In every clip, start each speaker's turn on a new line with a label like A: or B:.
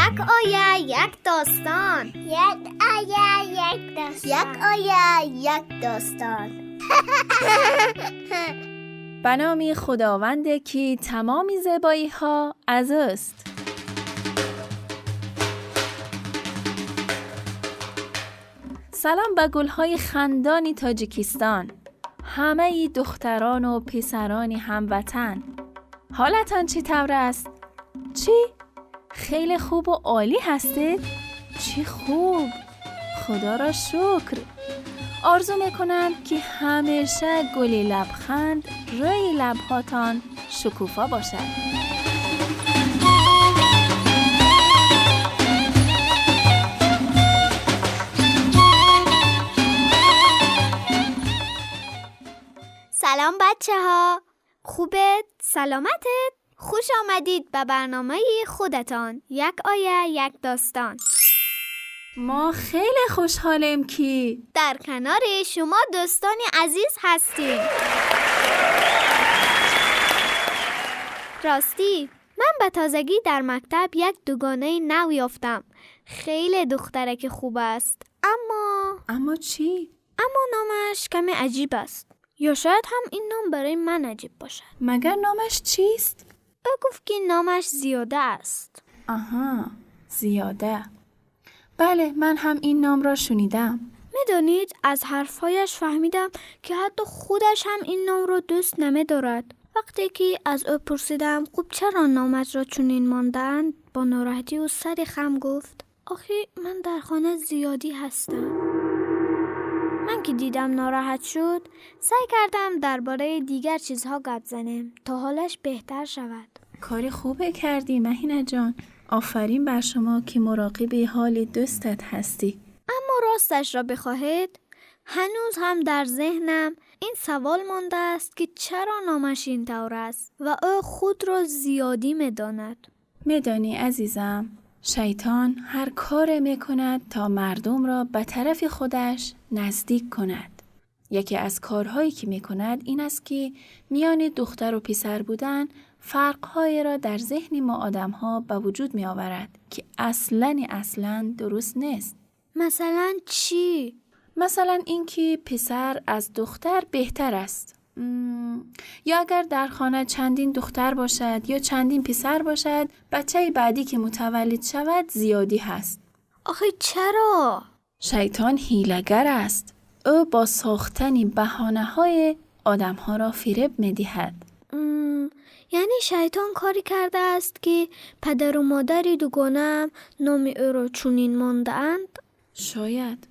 A: یک آیه یک داستان.
B: یک آیه یک داستان.
A: یک آیه یک داستان.
C: به نام خداوند که تمامی زیبایی ها از اوست. سلام به گلهای خندانی تاجیکستان، همه دختران و پسران هموطن. حالتان چطور است؟ چی؟ خیلی خوب و عالی هستید؟ چی خوب! خدا را شکر. آرزو میکنم که همیشه گلی لبخند روی لبهاتان شکوفا باشد.
A: سلام بچه ها، خوبت؟ سلامتت؟ خوش آمدید به برنامه خودتان، یک آیه یک داستان.
C: ما خیلی خوشحالیم که
A: در کنار شما دوستان عزیز هستیم. راستی من به تازگی در مکتب یک دوگانه نو یافتم. خیلی دخترک خوب است،
C: اما چی؟
A: اما نامش کمی عجیب است. یا شاید هم این نام برای من عجیب باشد.
C: مگر نامش چیست؟
A: او گفت که نامش زیاده است.
C: آها، زیاده. بله، من هم این نام را شنیدم.
A: میدانید از حرفایش فهمیدم که حتی خودش هم این نام را دوست نمی‌دارد. وقتی که از او پرسیدم خب چرا نامت را چنین ماندند، با ناراحتی و سر خم گفت آخه من در خانه زیادی هستم. من که دیدم ناراحت شد، سعی کردم درباره دیگر چیزها گپ زنم تا حالش بهتر شود.
C: کاری خوبه کردی مهینه جان. آفرین بر شما که مراقب حال دوستت هستی.
A: اما راستش را بخواهید، هنوز هم در ذهنم این سوال مانده است که چرا نامش این طور است و او خود را زیادی می‌داند.
C: میدانی عزیزم، شیطان هر کار میکند تا مردم را به طرف خودش نزدیک کند. یکی از کارهایی که میکند این است که میان دختر و پسر بودن فرق‌های را در ذهن ما آدم‌ها به وجود می‌آورد که اصلاً درست نیست.
A: مثلا چی؟
C: مثلا اینکه پسر از دختر بهتر است. یا اگر در خانه چندین دختر باشد یا چندین پسر باشد، بچه بعدی که متولد شود زیادی هست.
A: آخه چرا؟
C: شیطان حیله‌گر است. او با ساختن بهانه‌های آدم‌ها را فریب می‌دهد.
A: یعنی شیطان کاری کرده است که پدر و مادر دوگانه‌ام نام او را چنین مانده‌اند؟
C: شاید.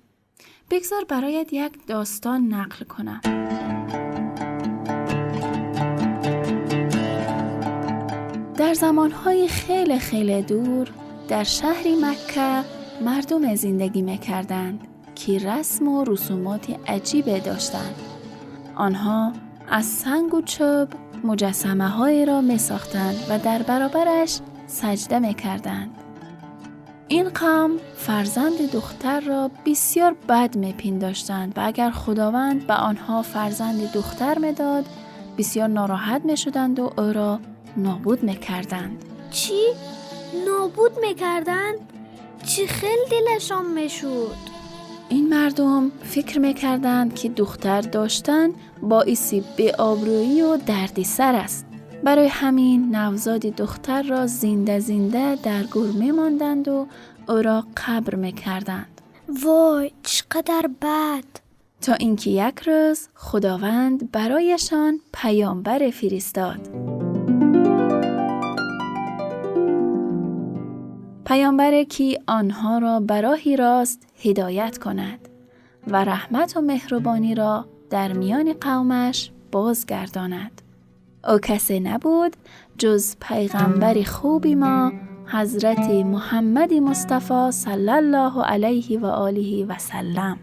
C: بگذار برایت یک داستان نقل کنم. در زمانهای خیلی دور در شهر مکه مردم زندگی می‌کردند که رسم و رسومات عجیبی داشتند. آنها از سنگ و چوب مجسمه‌هایی را می‌ساختند و در برابرش سجده می‌کردند. این قوم فرزند دختر را بسیار بد می‌پنداشتند و اگر خداوند به آنها فرزند دختر می‌داد، بسیار ناراحت می‌شدند و او را نابود می‌کردند.
A: چی؟ نابود می‌کردند؟ چی خیلی دلشان می‌شد؟
C: این مردم فکر می‌کردند که دختر داشتن باعث بی‌آبرویی و دردسر است. برای همین نوزاد دختر را زنده در گور می‌ماندند و او را قبر می‌کردند.
A: وای چقدر بد.
C: تا اینکه یک روز خداوند برایشان پیامبر فرستاد. پیامبری که آنها را به راه راست هدایت کند و رحمت و مهربانی را در میان قومش بازگرداند. او کسی نبود جز پیغمبر خوبی ما حضرت محمد مصطفی صلی الله علیه و آله و سلم.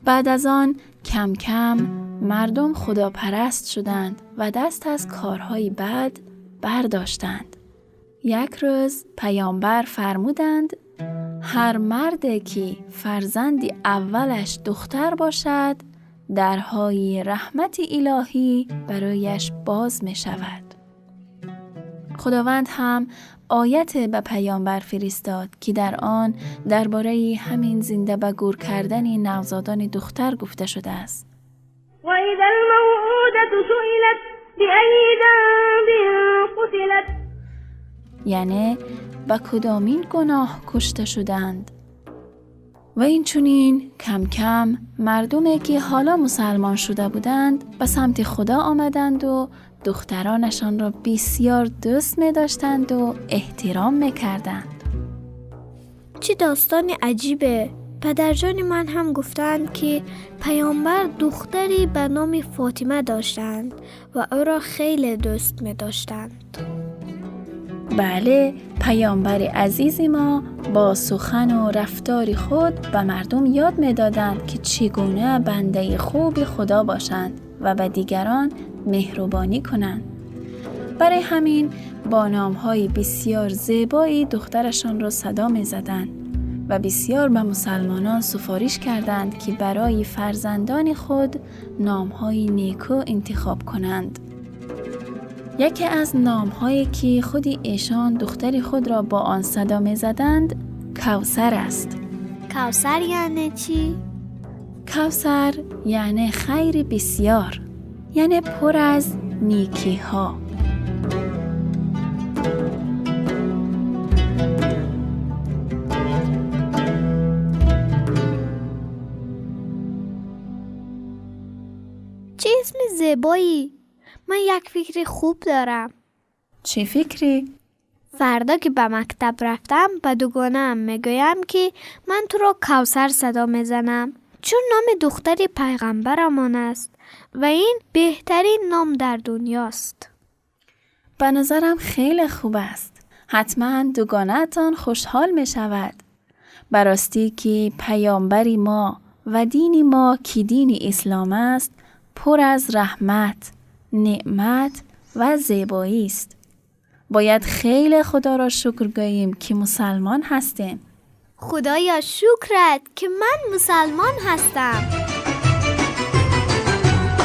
C: بعد از آن کم کم مردم خداپرست شدند و دست از کارهای بد برداشتند. یک روز پیامبر فرمودند هر مردی که فرزند اولش دختر باشد درهای رحمت الهی برایش باز می شود. خداوند هم آیت به پیامبر فرستاد که در آن درباره همین زنده به گور کردن نوزادان دختر گفته شده است.
D: و اذا الموءودة سئلت بأي ذنب قتلت،
C: یعنی به کدامین گناه کشته شدند. و این چنین کم کم مردمی که حالا مسلمان شده بودند به سمت خدا آمدند و دخترانشان را بسیار دوست می داشتند و احترام می کردند.
A: چه داستان عجیبه. پدرجان من هم گفتند که پیامبر دختری به نام فاطمه داشتند و او را خیلی دوست می داشتند.
C: بله، پیامبر عزیز ما با سخن و رفتار خود به مردم یاد می دادند که چگونه بنده خوب خدا باشند و به دیگران مهربانی کنند. برای همین با نام‌های بسیار زیبایی دخترشان را صدا می زدند و بسیار به مسلمانان سفارش کردند که برای فرزندان خود نام‌های نیکو انتخاب کنند. یکی از نام‌هایی که خود ایشان دختر خود را با آن صدا می زدند کوثر است.
A: کوثر یعنی چی؟
C: کوثر یعنی خیر بسیار، یعنی پر از نیکی ها.
A: چه اسم زیبایی. من یک فکر خوب دارم.
C: چه فکری؟
A: فردا که به مکتب رفتم به دوگانه‌ام میگویم که من تو را کوثر صدا میزنم، چون نام دختری پیغمبرمان است و این بهترین نام در دنیاست.
C: به نظرم خیلی خوب است. حتما دوگانه‌تان خوشحال می شود. براستی که پیامبری ما و دینی ما که دین اسلام است پر از رحمت، نعمت و زیبایی است. باید خیلی خدا را شکر گوییم که مسلمان هستیم.
A: خدایا شکرت که من مسلمان هستم.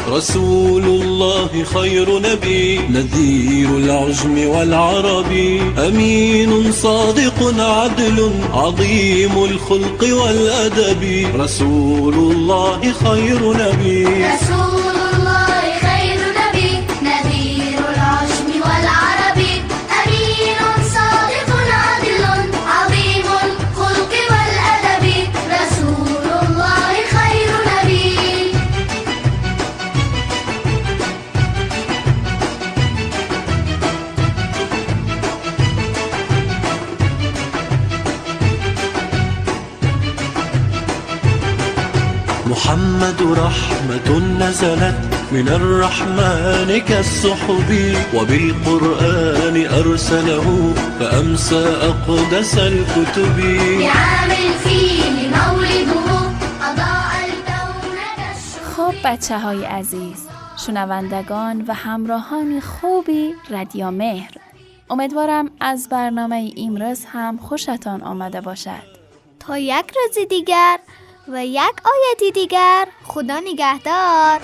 E: رسول الله خير نبي نذير العجم والعربي أمين صادق عدل عظيم الخلق والأدب رسول الله خير نبي
B: رسول الله خير نبي نذير العجم والعربي أمين صادق عدل عظيم الخلق والأدب رسول الله خير نبي.
E: محمد رحمة نزلت من الرحمن كالسحب وبالقرآن أرسله فأمسى أقدس الكتب
B: بعام الفيل مولده أضاء الكون كالشمس.
C: خب بچه های عزیز، شنوندگان و همراهان خوبی رادیو مهر، امیدوارم از برنامه امروز هم خوشتان آمده باشد.
A: تا یک روز دیگر و یک آیت دیگر، خدا نگهدار.